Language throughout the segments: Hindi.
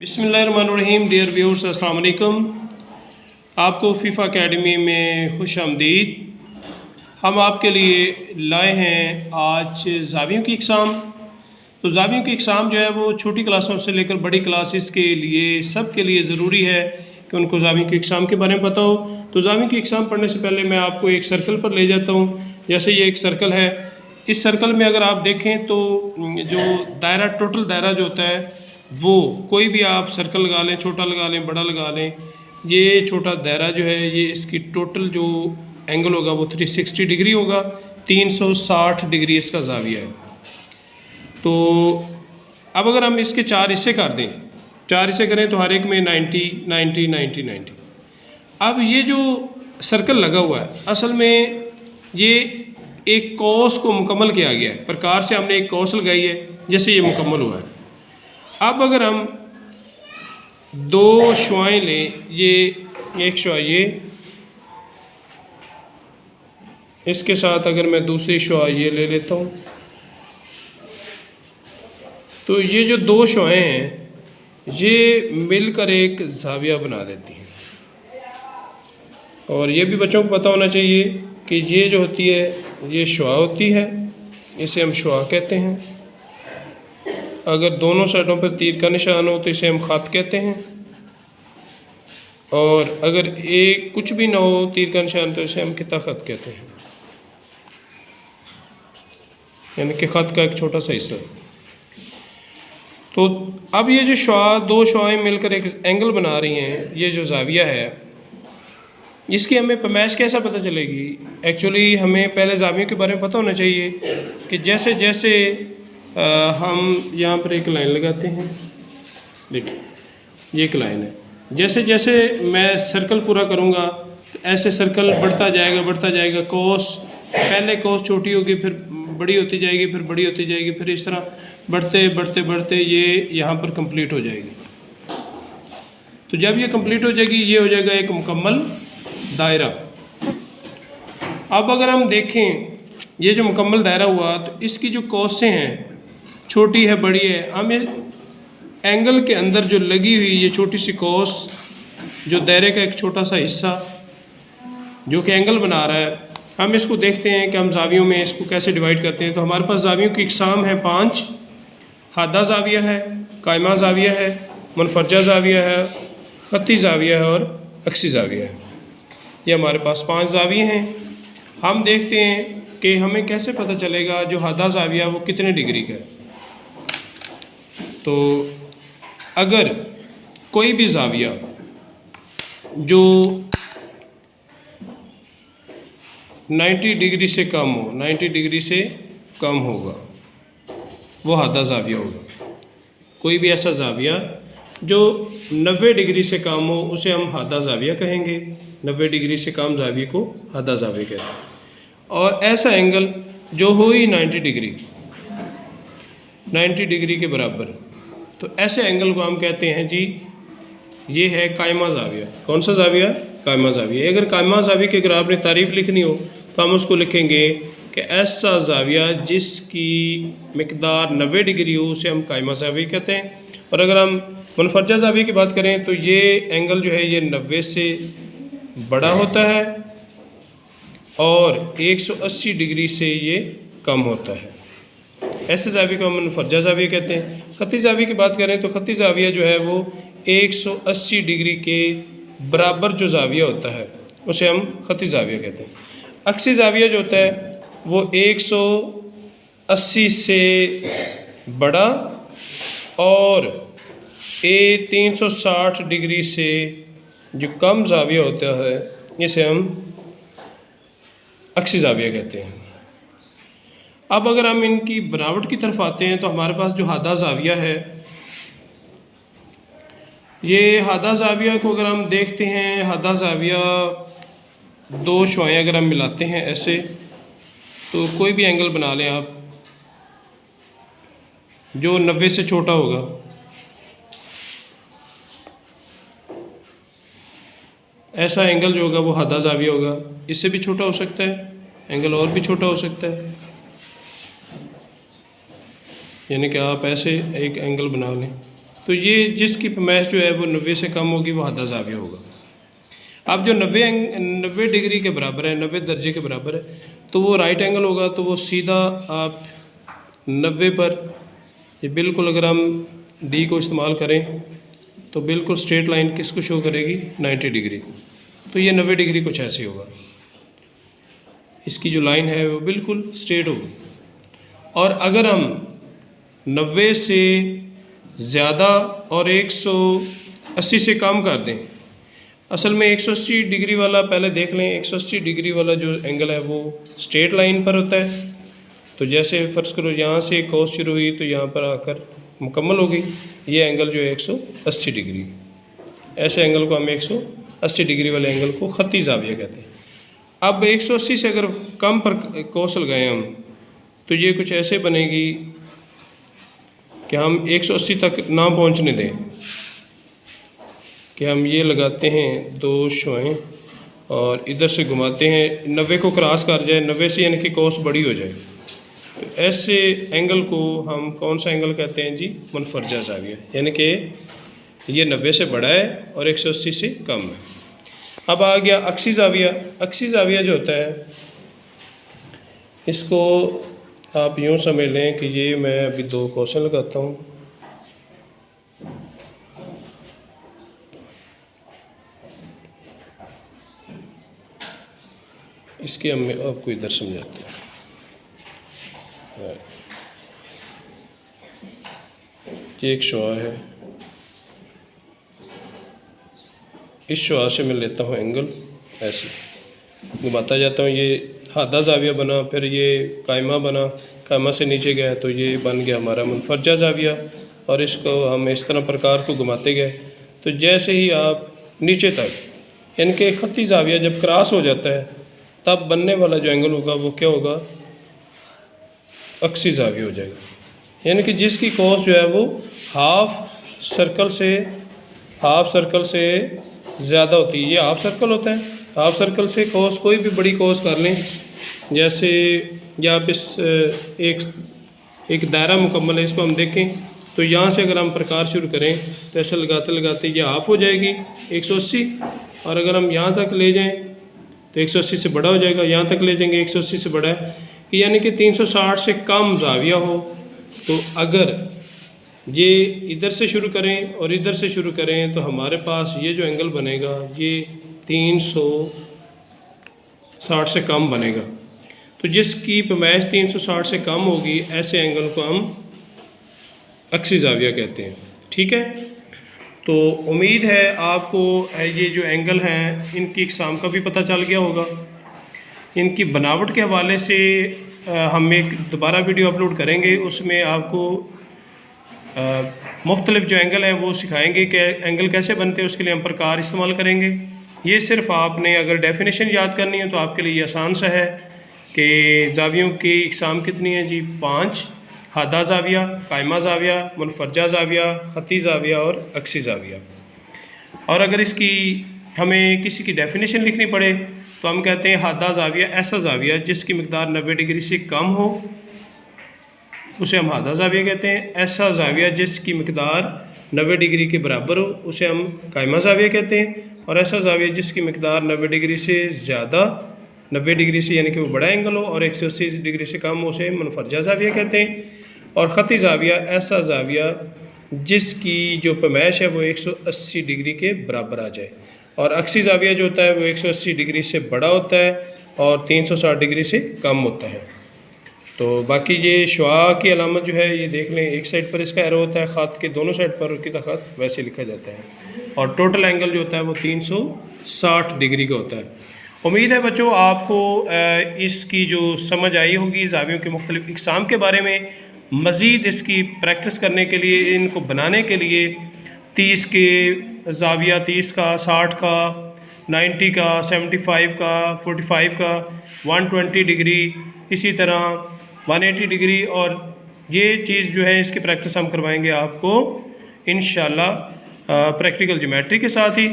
बिस्मिल्लाहिर्रहमानिर्रहीम। डियर व्यूअर्स, अस्सलाम वालेकुम। आपको फ़ीफ़ा अकेडमी में खुश आमदीद। हम आपके लिए लाए हैं आज ज़ावियों की एग्ज़ाम। तो ज़ावियों की एग्ज़ाम जो है वो छोटी क्लासों से लेकर बड़ी क्लासेस के लिए सब के लिए ज़रूरी है कि उनको ज़ावियों की एग्ज़ाम के बारे में पता हो। तो ज़ावियों की एग्ज़ाम पढ़ने से पहले मैं आपको एक सर्कल पर ले जाता हूँ। जैसे ये एक सर्कल है, इस सर्कल में अगर आप देखें तो जो दायरा, टोटल दायरा जो होता है वो कोई भी आप सर्कल लगा लें, छोटा लगा लें, बड़ा लगा लें। ये छोटा दायरा जो है ये इसकी टोटल जो एंगल होगा वो 360 डिग्री होगा, 360 डिग्री इसका ज़ाविया है। तो अब अगर हम इसके 4 हिस्से कर दें, 4 हिस्से करें तो हर एक में 90 90 90 90। अब ये जो सर्कल लगा हुआ है असल में ये एक कॉस को मुकम्मल किया गया है, प्रकार से हमने एक कॉस लगाई है जैसे ये मुकम्मल हुआ है। अब अगर हम दो शुआएं लें, ये एक शुआ ये, इसके साथ अगर मैं दूसरी शुआ ये ले लेता हूँ तो ये जो दो शुआएं हैं ये मिलकर एक ज़ाविया बना देती हैं। और ये भी बच्चों को पता होना चाहिए कि ये जो होती है ये शुआ होती है, इसे हम शुआ कहते हैं। अगर दोनों साइडों पर तीर का निशान हो तो इसे हम ख़त कहते हैं, और अगर एक कुछ भी ना हो तीर का निशान तो इसे हम किता ख़त कहते हैं, यानी कि ख़त का एक छोटा सा हिस्सा। तो अब ये जो शुआ, दो शुआएं मिलकर एक एंगल बना रही हैं, ये जो ज़ाविया है इसकी हमें पैमाइश कैसा पता चलेगी। एक्चुअली हमें पहले ज़ावियों के बारे में पता होना चाहिए कि जैसे जैसे हम यहाँ पर एक लाइन लगाते हैं, देखिए ये एक लाइन है, जैसे जैसे मैं सर्कल पूरा करूँगा तो ऐसे सर्कल बढ़ता जाएगा। कोस पहले कोस छोटी होगी, फिर बड़ी होती जाएगी, फिर बड़ी होती जाएगी, फिर इस तरह बढ़ते बढ़ते बढ़ते ये यहाँ पर कंप्लीट हो जाएगी। तो जब ये कंप्लीट हो जाएगी ये हो जाएगा एक मुकम्मल दायरा। अब अगर हम देखें ये जो मुकम्मल दायरा हुआ तो इसकी जो कोसें हैं, छोटी है बड़ी है, हम एंगल के अंदर जो लगी हुई ये छोटी सी कोस, जो दायरे का एक छोटा सा हिस्सा जो कि एंगल बना रहा है, हम इसको देखते हैं कि हम ज़ावियों में इसको कैसे डिवाइड करते हैं। तो हमारे पास ज़ावियों की इकसाम है 5। हादा ज़ाविया है, कायमा ज़ाविया है, मुनफरजा ज़ाविया है, ख़त्ती ज़ाविया है और अक्सी ज़ाविया है। ये हमारे पास 5 ज़ाविये हैं। हम देखते हैं कि हमें कैसे पता चलेगा जो हादा ज़ाविया वो कितने डिग्री का है। तो अगर कोई भी ज़ाविया जो 90 डिग्री से कम हो, 90 डिग्री से कम होगा वो हादा ज़ाविया होगा। कोई भी ऐसा ज़ाविया जो 90 डिग्री से कम हो उसे हम हादा ज़ाविया कहेंगे। 90 डिग्री से कम ज़ाविये को हादा ज़ाविया कहते हैं। और ऐसा एंगल जो हो ही 90 डिग्री के बराबर, तो ऐसे एंगल को हम कहते हैं जी ये है कायमा ज़ाविया। कौन सा ज़ाविया? कायमा ज़ाविया। अगर कायमा ज़ाविया की अगर आपने तारीफ़ लिखनी हो तो हम उसको लिखेंगे कि ऐसा ज़ाविया जिसकी मिकदार 90 डिग्री हो उसे हम कायमा ज़ाविया कहते हैं। और अगर हम मुनफरजा ज़ाविया की बात करें तो ये एंगल जो है ये 90 से बड़ा होता है और 180 डिग्री से ये कम होता है। ऐसे ज़ाविया को हम मुनफरजा ज़ाविया कहते हैं। ख़त्ती ज़ाविया की बात करें तो ख़त्ती ज़ाविया जो है वो 180 डिग्री के बराबर जो ज़ाविया होता है उसे हम ख़त्ती ज़ाविया कहते हैं। अक्सी ज़ाविया जो होता है वो 180 से बड़ा और 360 डिग्री से जो कम ज़ाविया होता है इसे हम अक्सी ज़ाविया कहते हैं। अब अगर हम इनकी बनावट की तरफ आते हैं तो हमारे पास जो हादा ज़ाविया है, ये हादा ज़ाविया को अगर हम देखते हैं, हादा ज़ाविया दो शुआएं अगर हम मिलाते हैं ऐसे, तो कोई भी एंगल बना लें आप जो 90 से छोटा होगा, ऐसा एंगल जो होगा वो हादा ज़ाविया होगा। इससे भी छोटा हो सकता है एंगल, और भी छोटा हो सकता है, यानी कि आप ऐसे एक एंगल बना लें तो ये जिसकी पैमाइश जो है वो 90 से कम होगी वो हद्दा ज़ाविया होगा। अब जो 90 डिग्री के बराबर है, 90 दर्जे के बराबर है, तो वो राइट एंगल होगा। तो वो सीधा आप 90 पर ये बिल्कुल, अगर हम डी को इस्तेमाल करें तो बिल्कुल स्ट्रेट लाइन किसको शो करेगी, 90 डिग्री को। तो ये 90 डिग्री कुछ ऐसे होगा, इसकी जो लाइन है वो बिल्कुल स्ट्रेट होगी। और अगर हम 90 से ज़्यादा और 180 से कम कर दें, असल में 180 डिग्री वाला पहले देख लें। 180 डिग्री वाला जो एंगल है वो स्ट्रेट लाइन पर होता है। तो जैसे फ़र्ज़ करो यहाँ से कोस शुरू हुई तो यहाँ पर आकर मुकम्मल हो गई। ये एंगल जो है 180 डिग्री, ऐसे एंगल को हम 180 डिग्री वाले एंगल को खत्ती ज़ाविया कहते हैं। अब 180 से अगर कम पर कोस लगाएं हम, तो ये कुछ ऐसे बनेगी कि हम 180 तक ना पहुँचने दें, कि हम ये लगाते हैं 2 शुआएँ और इधर से घुमाते हैं, 90 को क्रॉस कर जाए, 90 से यानी कि कोस बड़ी हो जाए। तो ऐसे एंगल को हम कौन सा एंगल कहते हैं जी, मुनफरजा ज़ाविया, यानी कि ये 90 से बड़ा है और 180 से कम है। अब आ गया अक्सी ज़ाविया। अक्सी ज़ाविया जो होता है, इसको आप यूँ समझ लें कि ये मैं अभी 2 क्वेश्चन लगाता हूँ। इसके हम आपको इधर समझाते हैं। ये एक शुआ है, इस शुआ से मैं लेता हूँ एंगल, ऐसे घुमाता जाता हूँ, ये हद्दा ज़ाविया बना, फिर ये कायमा बना, कायमा से नीचे गया तो ये बन गया हमारा मुनफरजा ज़ाविया। और इसको हम इस तरह प्रकार को घुमाते गए, तो जैसे ही आप नीचे तक, यानी कि खत्ती ज़ाविया जब क्रॉस हो जाता है, तब बनने वाला जो एंगल होगा वो क्या होगा, अक्सी ज़ाविया हो जाएगा। यानी कि जिसकी कोस जो है वो हाफ सर्कल से ज़्यादा होती है। ये हाफ सर्कल होता है, हाफ सर्कल से कोस कोई भी बड़ी कोस कर लें, जैसे या आप इस एक दायरा मुकम्मल है, इसको हम देखें तो यहाँ से अगर हम प्रकार शुरू करें तो ऐसे लगाते लगाते ये हाफ हो जाएगी 180, और अगर हम यहाँ तक ले जाएं तो 180 से बड़ा हो जाएगा, यहाँ तक ले जाएंगे 180 से बड़ा है, यानी कि 360 से कम ज़ाविया हो। तो अगर ये इधर से शुरू करें और इधर से शुरू करें तो हमारे पास ये जो एंगल बनेगा ये 360 से कम बनेगा। तो जिसकी पैमाइश 360 से कम होगी, ऐसे एंगल को हम अक्सी ज़ाविया कहते हैं। ठीक है, तो उम्मीद है आपको ये जो एंगल हैं इनकी इकसाम का भी पता चल गया होगा। इनकी बनावट के हवाले से हम एक दोबारा वीडियो अपलोड करेंगे, उसमें आपको मुख्तलिफ जो एंगल हैं वो सिखाएंगे कि एंगल कैसे बनते हैं, उसके लिए हम प्रकार इस्तेमाल करेंगे। ये सिर्फ आपने अगर डेफिनेशन याद करनी है तो आपके लिए आसान सा है कि ज़ावियों की इकसाम कितनी है जी, 5, हद्दा ज़ाविया, कायमा ज़ाविया, मुनफरजा ज़ाविया, खत्ती ज़ाविया और अक्सी ज़ाविया। और अगर इसकी हमें किसी की डेफिनेशन लिखनी पड़े तो हम कहते हैं हद्दा ज़ाविया ऐसा ज़ाविया जिसकी मिकदार 90 डिग्री से कम हो, उसे हम हद्दा ज़ाविया कहते हैं। ऐसा ज़ाविया जिसकी मिकदार 90 डिग्री के बराबर हो, उसे हम कायमा ज़ाविया कहते हैं। और ऐसा ज़ाविया जिसकी मिकदार 90 डिग्री से ज़्यादा, 90 डिग्री से यानी कि वो बड़ा एंगल हो, और 180 डिग्री से कम हो, उसे मुनफरजा ज़ाविया कहते हैं। और खत्ती ज़ाविया ऐसा ज़ाविया जिसकी जो पैमाइश है वो 180 डिग्री के बराबर आ जाए। और अक्सी ज़ाविया जो होता है वो 180 डिग्री से बड़ा होता है और 360 डिग्री से कम होता है। तो बाकी ये शुआ की अलामत जो है ये देख लें, एक साइड पर इसका एरो होता है, ख़त के दोनों साइड पर उसकी ख़त वैसे लिखा जाता है। और टोटल एंगल जो होता है वो 360 डिग्री का होता है। उम्मीद है बच्चों आपको इसकी जो समझ आई होगी ज़ावियों के मुख्तलिफ इक़साम के बारे में। मज़ीद इसकी प्रैक्टिस करने के लिए, इनको बनाने के लिए 30 के ज़ाविया, 30 का, 60 का, 90 का, 75 का, 45 का, 120 डिग्री, इसी तरह 180 डिग्री, और ये चीज़ जो है इसकी प्रैक्टिस हम करवाएंगे आपको इंशाल्लाह प्रैक्टिकल ज्योमेट्री के साथ ही।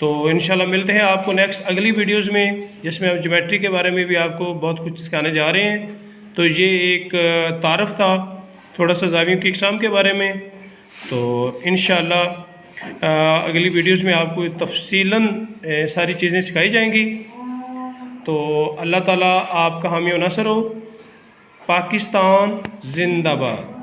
तो इंशाल्लाह मिलते हैं आपको नेक्स्ट अगली वीडियोज़ में, जिसमें हम ज्योमेट्री के बारे में भी आपको बहुत कुछ सिखाने जा रहे हैं। तो ये एक तारफ़ था थोड़ा सा ज़ावियों की इक़साम के बारे में। तो इंशाअल्लाह अगली वीडियोज़ में आपको तफसीलन सारी चीज़ें सिखाई जाएंगी। तो अल्लाह ताला आपका हामी व नसर हो। पाकिस्तान जिंदाबाद।